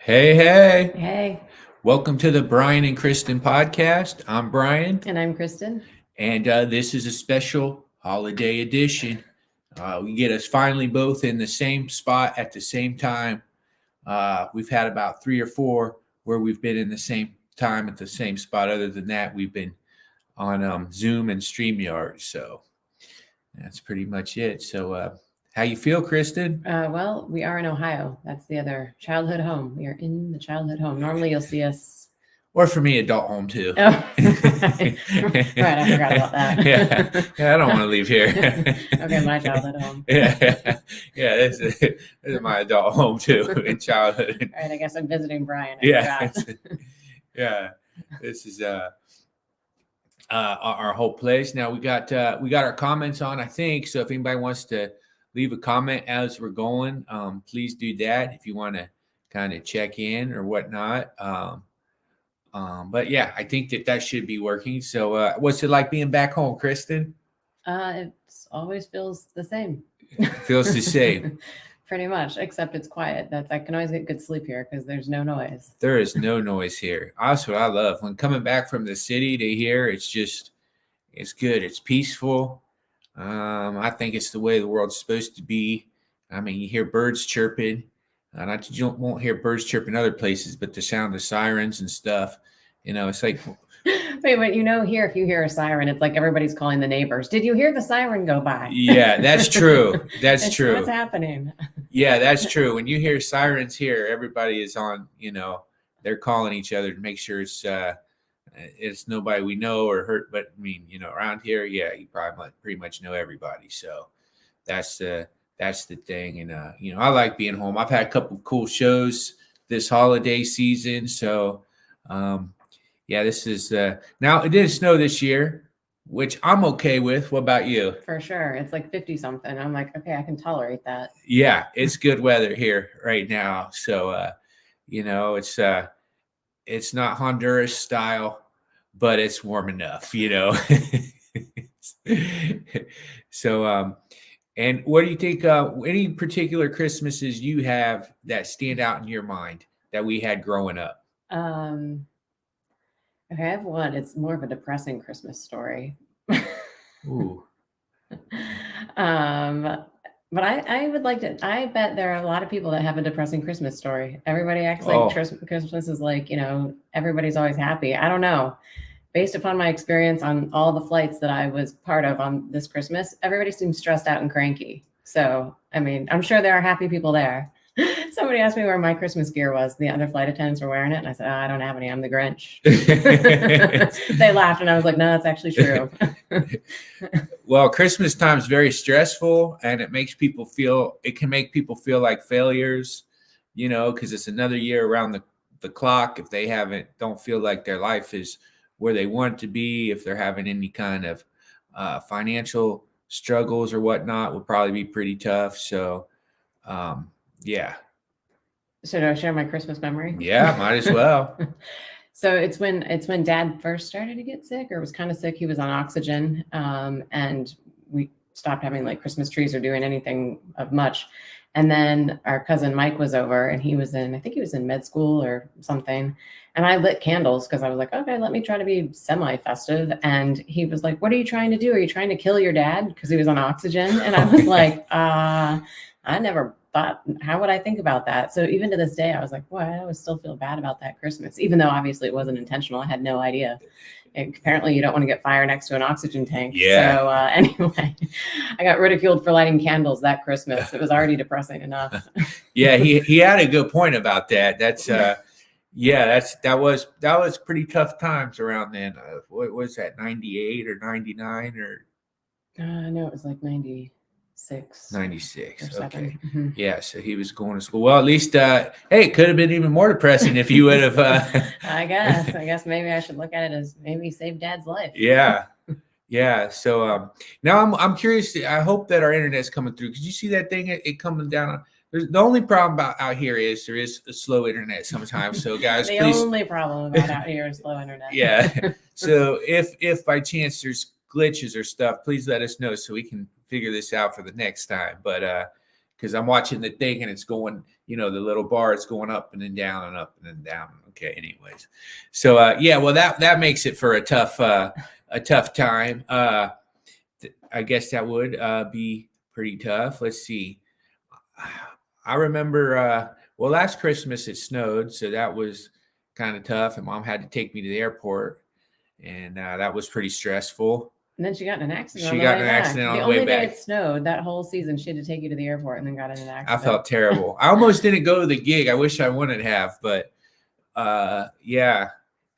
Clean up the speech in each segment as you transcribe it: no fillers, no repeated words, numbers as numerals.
Hey, hey. Hey, Welcome to the Brian and Kristen podcast. I'm Brian, and I'm Kristen. and this is a special holiday edition. We get us finally both in the same spot at the same time. We've had about three or four where we've been in the same time at the same spot. Other than that, we've been on Zoom and StreamYard. So that's pretty much it. So, how you feel, Kristen? Well, we are in Ohio. That's the other childhood home. We are in the childhood home. Normally, you'll see us. Or for me, adult home too. Oh, right. Right. I forgot about that. Yeah, I don't want to leave here. Okay, my childhood home. Yeah, this is my adult home too in childhood. Right. I guess I'm visiting Brian. I Yeah, forgot. yeah. This is our whole place. Now we got our comments on, I think. So if anybody wants to leave a comment as we're going, please do that. If you want to kind of check in or whatnot. But yeah, I think that should be working. So, what's it like being back home, Kristen? It always feels the same. Feels the same. Pretty much, except it's quiet. I can always get good sleep here because there's no noise. There is no noise here. That's what I love. When coming back from the city to here, it's good. It's peaceful. I think it's the way the world's supposed to be. I mean, you hear birds chirping. Not that you won't hear birds chirping other places, but the sound of sirens and stuff. It's like Wait, but here, if you hear a siren, it's like everybody's calling the neighbors. Did you hear the siren go by? yeah, that's true. That's true. What's happening? Yeah, that's true. When you hear sirens here, everybody is on, they're calling each other to make sure it's nobody we know or hurt. But I mean, around here, yeah, you probably pretty much know everybody. So that's the thing. And I like being home. I've had a couple of cool shows this holiday season. So yeah, this is now it didn't snow this year, which I'm okay with. What about you? For sure. It's like 50 something. I'm like, okay, I can tolerate that. Yeah, it's good weather here right now. So it's not Honduras style, but it's warm enough. So and what do you think any particular Christmases you have that stand out in your mind that we had growing up? Okay, I have one. It's more of a depressing Christmas story. Ooh. But I would like to. I bet there are a lot of people that have a depressing Christmas story. Everybody acts like Christmas is like, everybody's always happy. I don't know. Based upon my experience on all the flights that I was part of on this Christmas, everybody seems stressed out and cranky. So, I mean, I'm sure there are happy people there. Somebody asked me where my Christmas gear was. The other flight attendants were wearing it. And I said, I don't have any. I'm the Grinch. They laughed. And I was like, no, that's actually true. Well, Christmas time is very stressful, and it can make people feel like failures, because it's another year around the clock. If they don't feel like their life is where they want it to be, if they're having any kind of financial struggles or whatnot, will probably be pretty tough. So, yeah. Should I share my Christmas memory? Yeah, might as well. So it's when Dad first started to get sick, or was kind of sick. He was on oxygen, and we stopped having like Christmas trees or doing anything of much. And then our cousin Mike was over, and I think he was in med school or something. And I lit candles because I was like, okay, let me try to be semi-festive. And he was like, what are you trying to do? Are you trying to kill your dad? Because he was on oxygen. And I was like, I never thought, how would I think about that? So even to this day, I was like, boy, I always still feel bad about that Christmas, even though obviously it wasn't intentional. I had no idea. And apparently you don't want to get fire next to an oxygen tank. Yeah. So anyway, I got ridiculed for lighting candles that Christmas. It was already depressing enough. Yeah, he had a good point about that. That's that was pretty tough times around then. What was that, 98 or 99 or? No, it was like 96. 96. Okay. Mm-hmm. Yeah. So he was going to school. Well, at least, hey, it could have been even more depressing if you would have. I guess maybe I should look at it as maybe save Dad's life. Yeah. Yeah. So now I'm curious. I hope that our internet's coming through. Could you see that thing? It coming down. The only problem about out here is there is a slow internet sometimes. So guys, the please. only problem about out here is slow internet. Yeah. So if by chance there's glitches or stuff, please let us know so we can figure this out for the next time. But because I'm watching the thing and it's going, the little bar is going up and then down and up and then down. Okay, anyways, so yeah, well that makes it for a tough time. I guess that would be pretty tough. Let's see. I remember, last Christmas it snowed, so that was kind of tough, and Mom had to take me to the airport, and that was pretty stressful. And then she got in an accident. She got in an accident on the way back. The only day it snowed that whole season, she had to take you to the airport, and then got in an accident. I felt terrible. I almost didn't go to the gig. I wish I wouldn't have, but yeah.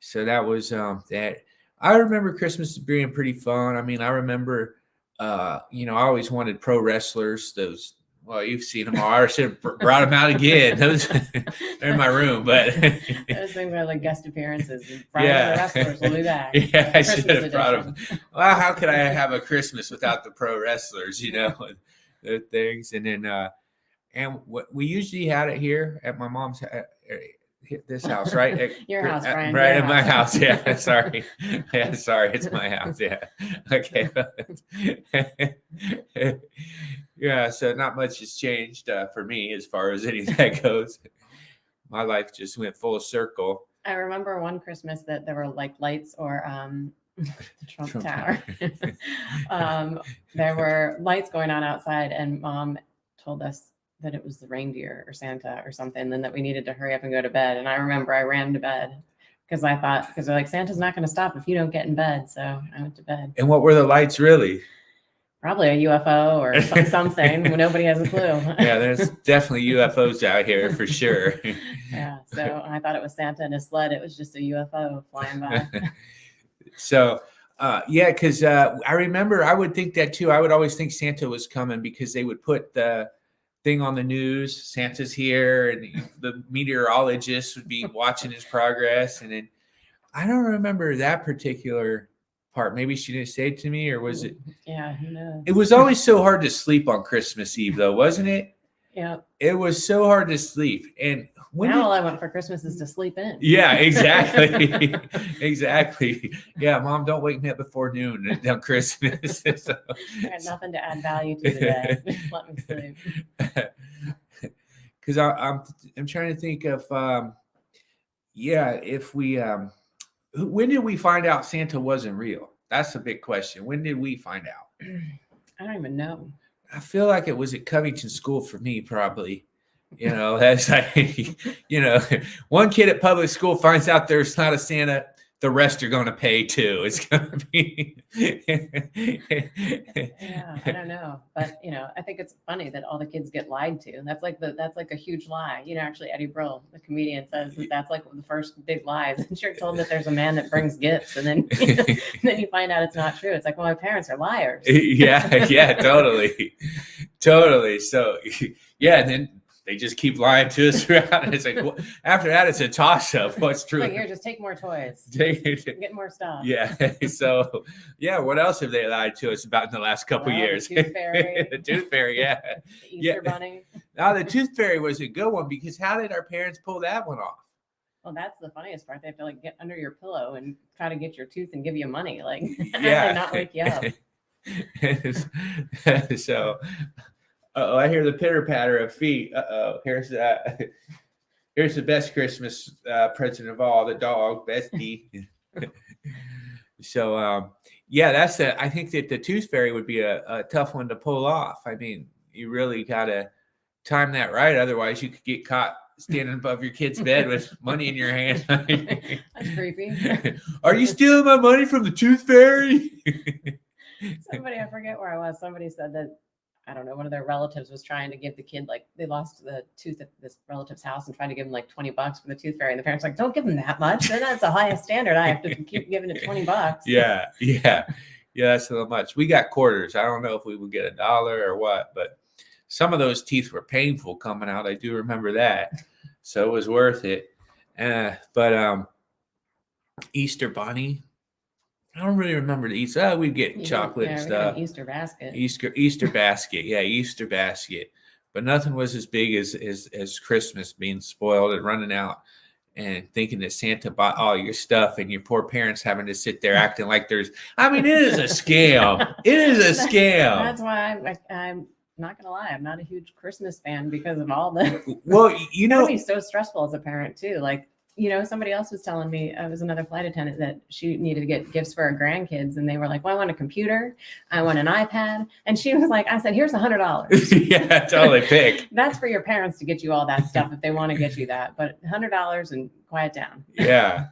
So that was that. I remember Christmas being pretty fun. I mean, I remember, I always wanted pro wrestlers. Those, well, you've seen them all. I should have brought them out again. Those they're in my room, but those things are like guest appearances. Friday the wrestlers will be back. Yeah, I should have brought them. Well, how could I have a Christmas without the pro wrestlers? The things, and then and what we usually had it here at my mom's. This house, right? Your house, Brian. Right at my house. Yeah. Sorry. Yeah. Sorry. It's my house. Yeah. Okay. Yeah. So not much has changed for me as far as any of that goes. My life just went full circle. I remember one Christmas that there were like lights or the Trump Tower. There were lights going on outside, and Mom told us that it was the reindeer or Santa or something, and that we needed to hurry up and go to bed. And I remember I ran to bed because they're like, Santa's not going to stop if you don't get in bed. So I went to bed. And what were the lights really? Probably a UFO or something. Nobody has a clue. Yeah, there's definitely UFOs out here for sure. Yeah, so I thought it was Santa and his sled. It was just a UFO flying by. So, yeah, because I remember I would think that too. I would always think Santa was coming because they would put the thing on the news, Santa's here, and the meteorologist would be watching his progress. And then I don't remember that particular part. Maybe she didn't say it to me, or was it? Yeah, who knows? It was always so hard to sleep on Christmas Eve, though, wasn't it? Yeah. It was so hard to sleep. And all I want for Christmas is to sleep in. Yeah, exactly. Exactly. Yeah, Mom, don't wake me up before noon on Christmas. So, I got nothing to add value to today. Just let me sleep. Because I'm trying to think of if we when did we find out Santa wasn't real? That's a big question. When did we find out? I don't even know. I feel like it was at Covington School for me, probably. That's like, one kid at public school finds out there's not a Santa, the rest are going to pay too. It's going to be. Yeah, I don't know. But, I think it's funny that all the kids get lied to. That's like a huge lie. Actually, Eddie Brill, the comedian, says that's like the first big lies. And you're told that there's a man that brings gifts, and then, then you find out it's not true. It's like, well, my parents are liars. Yeah, totally. Totally. So, yeah, and then they just keep lying to us throughout. It's like, well, after that, it's a toss-up. What's true? It's like, here, just take more toys. Get more stuff. Yeah. So, yeah, what else have they lied to us about in the last couple years? The Tooth Fairy. The Tooth Fairy, yeah. The Easter Bunny. Now, the Tooth Fairy was a good one because how did our parents pull that one off? Well, that's the funniest part. They have to get under your pillow and try to get your tooth and give you money. Yeah. Not wake you up. So... I hear the pitter patter of feet. Here's the best Christmas present of all, the dog, Bestie. So, that's I think that the Tooth Fairy would be a tough one to pull off. I mean, you really got to time that right. Otherwise, you could get caught standing above your kid's bed with money in your hand. That's creepy. Are you stealing my money from the Tooth Fairy? Somebody, I forget where I was. Somebody said that, I don't know, one of their relatives was trying to give the kid, they lost the tooth at this relative's house and trying to give him $20 from the Tooth Fairy. And the parents were like, don't give him that much. That's the highest standard. I have to keep giving it $20. Yeah. That's a little much. We got quarters. I don't know if we would get $1 or what, but some of those teeth were painful coming out. I do remember that. So it was worth it. But Easter Bunny, I don't really remember the Easter. We'd get chocolate and stuff. Easter basket. Easter basket. Yeah, Easter basket. But nothing was as big as Christmas, being spoiled and running out and thinking that Santa bought all your stuff and your poor parents having to sit there acting like it is a scam. It is a scam. That's why not gonna lie, I'm not a huge Christmas fan because of all the. Well, It can be so stressful as a parent too. Like, somebody else was telling me, I was another flight attendant, that she needed to get gifts for her grandkids, and they were like, "Well, I want a computer, I want an iPad," and she was like, "I said, here's $100." Yeah, totally pick. That's for your parents to get you all that stuff if they want to get you that, but $100 and quiet down. Yeah,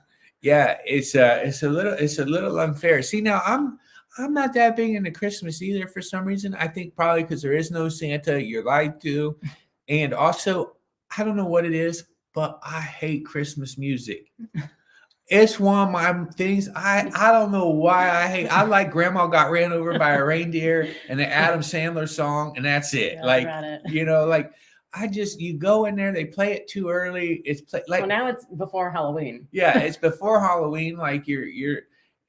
it's a little unfair. See, now I'm not that big into Christmas either for some reason. I think probably because there is no Santa, you're lied to, and also I don't know what it is, but I hate Christmas music. It's one of my things. I don't know why I hate. I like Grandma Got Ran Over by a Reindeer and the Adam Sandler song, and that's it. Like you go in there, they play it too early. Well, now it's before Halloween. Yeah, it's before Halloween. Like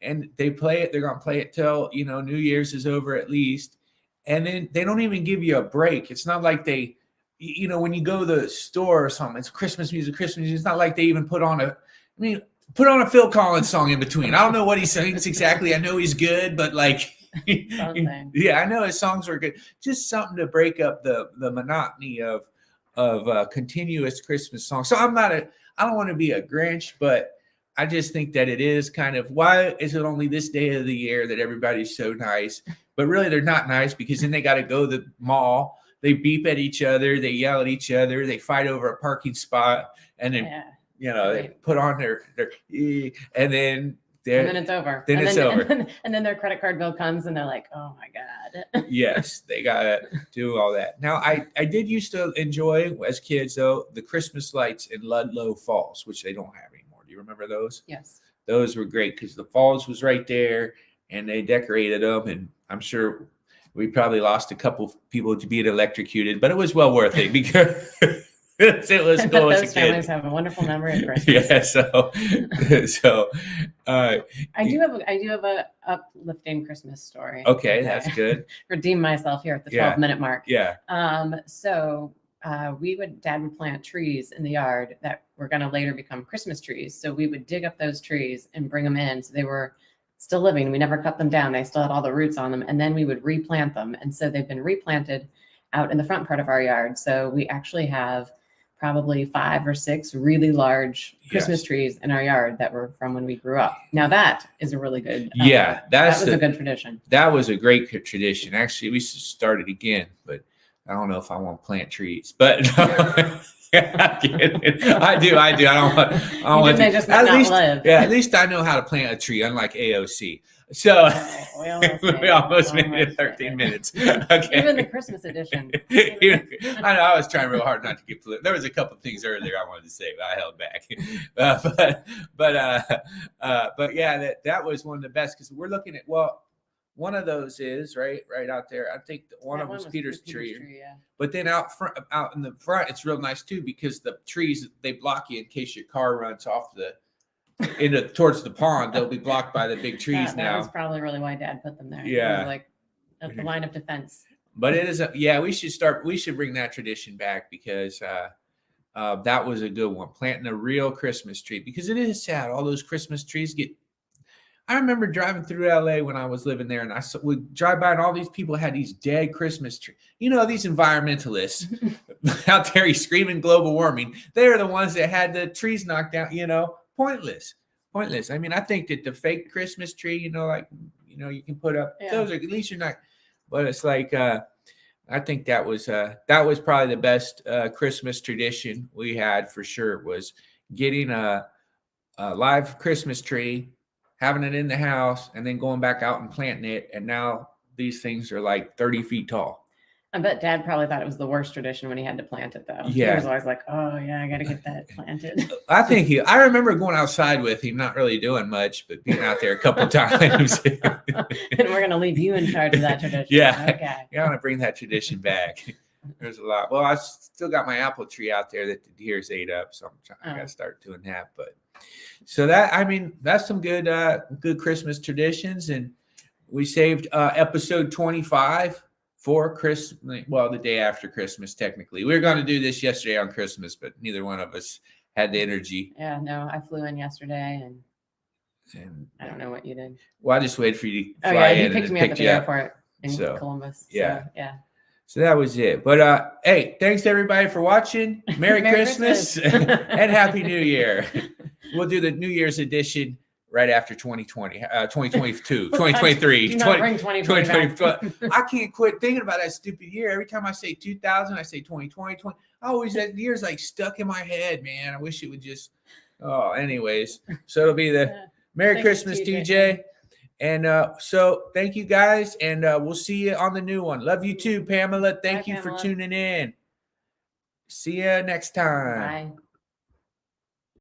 and they play it. They're gonna play it till New Year's is over at least, and then they don't even give you a break. It's not like they. When you go to the store or something, it's Christmas music. It's not like they even put on a Phil Collins song in between. I don't know what he sings exactly. I know he's good, but yeah, I know his songs are good. Just something to break up the monotony of continuous Christmas songs. So I don't want to be a Grinch, but I just think that it is kind of, why is it only this day of the year that everybody's so nice? But really they're not nice, because then they got to go to the mall. They beep at each other. They yell at each other. They fight over a parking spot, and then they put on their and then it's over. And then their credit card bill comes, and they're like, "Oh my god!" Yes, they gotta do all that. Now, I did used to enjoy as kids though the Christmas lights in Ludlow Falls, which they don't have anymore. Do you remember those? Yes, those were great because the falls was right there, and they decorated them, and I'm sure. We probably lost a couple people to being electrocuted, but it was well worth it because it was cool as a kid. Those families have a wonderful memory of Christmas. Yeah, so I do have a uplifting Christmas story. Okay, that's good. Redeem myself here at the 12-minute mark. Yeah. So Dad would plant trees in the yard that were going to later become Christmas trees. So we would dig up those trees and bring them in. So they were still living. We never cut them down. They still had all the roots on them. And then we would replant them. And so they've been replanted out in the front part of our yard. So we actually have probably 5 or 6 really large Christmas trees in our yard that were from when we grew up. Now that is a really good. That was a good tradition. That was a great tradition. Actually, we should start it again, but I don't know if I want to plant trees, but I do. I don't want to. Just at least I know how to plant a tree, unlike AOC. So we almost made it 13 minutes. Okay. Even the Christmas edition. I know I was trying real hard not to get political. There was a couple of things earlier I wanted to say, but I held back. But yeah, that was one of the best, because we're looking at, one of those is right out there. I think one of them was Peter's tree. Yeah. But then out in the front, it's real nice too, because the trees, they block you in case your car runs off towards the pond. They'll be blocked by the big trees now. That's probably really why Dad put them there. Yeah, like a line of defense. But it is we should bring that tradition back, because that was a good one. Planting a real Christmas tree, because it is sad. All those Christmas trees I remember driving through LA when I was living there, and I would drive by, and all these people had these dead Christmas trees. These environmentalists out there screaming global warming. They're the ones that had the trees knocked down. Pointless. I mean, I think that the fake Christmas tree, you can put up those are, at least you're not. But it's like I think that was probably the best Christmas tradition we had for sure, was getting a live Christmas tree, having it in the house, and then going back out and planting it. And now these things are like 30 feet tall. I bet Dad probably thought it was the worst tradition when he had to plant it, though. Yeah. He was always like, "Oh yeah, I got to get that planted." I remember going outside with him, not really doing much, but being out there a couple times. And we're going to leave you in charge of that tradition. Yeah. Okay. Yeah, I want to bring that tradition back. There's a lot. Well, I still got my apple tree out there that the deers ate up, so I got to start doing that. But so that's some good Christmas traditions, and we saved episode 25 for Christmas. Well, the day after Christmas, technically. We were going to do this yesterday on Christmas, but neither one of us had the energy. Yeah, no, I flew in yesterday, and I don't know what you did. Well, I just waited for you to fly in. He picked me up at the airport in Columbus. Yeah. So, yeah. So that was it. But hey, thanks everybody for watching. Merry Christmas and Happy New Year. We'll do the New Year's edition right after 2020, 2022, 2023, Do not bring 2020 back. I can't quit thinking about that stupid year. Every time I say 2000, I say 2020, 20. I always, that year's like stuck in my head, man. I wish it would just, anyways. So it'll be the Merry Christmas, TJ. And so thank you guys. And we'll see you on the new one. Love you too, Pamela. Thank you for tuning in. See you next time. Bye.